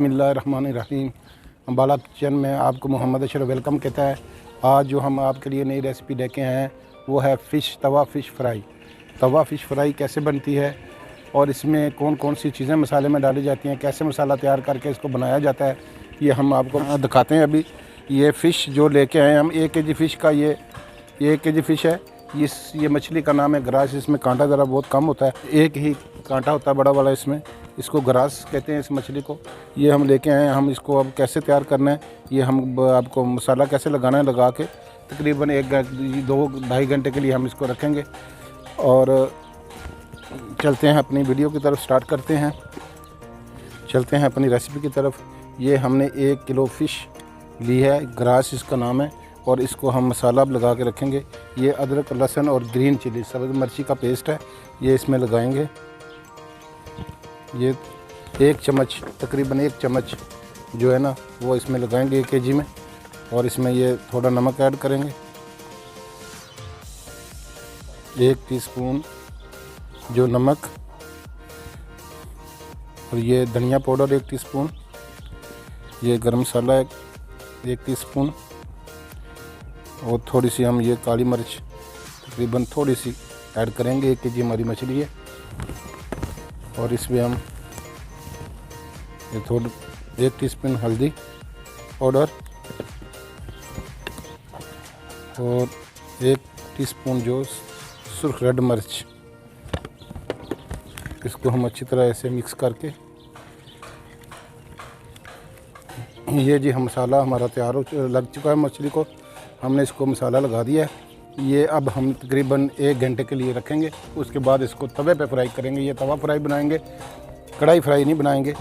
बिस्मिल्लाहिर्रहमानिर्रहीम। अम्बाला किचन में आपको मोहम्मद अशरफ वेलकम कहता है। आज जो हम आपके लिए नई रेसिपी लेके आए हैं वो है तवा फ़िश फ्राई। तवा फ़िश फ्राई कैसे बनती है और इसमें कौन कौन सी चीज़ें मसाले में डाली जाती हैं, कैसे मसाला तैयार करके इसको बनाया जाता है, ये हम आपको दिखाते हैं। अभी ये फ़िश जो लेके आए हम 1 केजी फ़िश का, ये 1 केजी फ़िश है। ये मछली का नाम है ग्रास। इसमें कांटा ज़रा बहुत कम होता है, एक ही कांटा होता है बड़ा वाला इसमें, इसको ग्रास कहते हैं इस मछली को। ये हम लेके आए हैं। हम इसको अब कैसे तैयार करना है, ये हम आपको मसाला कैसे लगाना है लगा के तकरीबन 2-2.5 घंटे के लिए हम इसको रखेंगे। और चलते हैं अपनी वीडियो की तरफ, स्टार्ट करते हैं, चलते हैं अपनी रेसिपी की तरफ। ये हमने 1 किलो फ़िश ली है, ग्रास इसका नाम है, और इसको हम मसाला लगा के रखेंगे। ये अदरक, लहसुन और ग्रीन चिली सब्ज़ मिर्ची का पेस्ट है, ये इसमें लगाएंगे। ये 1 चम्मच, तकरीबन 1 चम्मच जो है ना वो इसमें लगाएंगे 1 केजी में। और इसमें ये थोड़ा नमक ऐड करेंगे, 1 टीस्पून जो नमक, और ये धनिया पाउडर 1 टीस्पून, ये गरम मसाला 1 टीस्पून, और थोड़ी सी हम ये काली मिर्च तकरीबन थोड़ी सी ऐड करेंगे। 1 केजी हमारी मछली है। और इसमें हम ये 1 टीस्पून हल्दी पाउडर और 1 टीस्पून जो सुर्ख रेड मिर्च, इसको हम अच्छी तरह ऐसे मिक्स करके, ये जी हम मसाला हमारा तैयार लग चुका है। मछली को हमने इसको मसाला लगा दिया है। ये अब हम तकरीबन 1 घंटे के लिए रखेंगे। उसके बाद इसको तवे पे फ्राई करेंगे। ये तवा फ्राई बनाएंगे, कढ़ाई फ्राई नहीं बनाएंगे।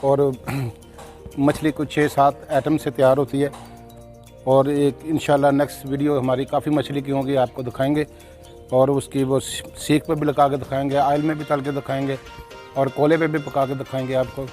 और मछली कुछ 6-7 आइटम से तैयार होती है। और एक इंशाल्लाह नेक्स्ट वीडियो हमारी काफ़ी मछली की होगी, आपको दिखाएंगे। और उसकी वो सीख पे भी लगा के दिखाएंगे, ऑयल में भी तल के दिखाएंगे, और कोले पे भी पका के दिखाएंगे आपको।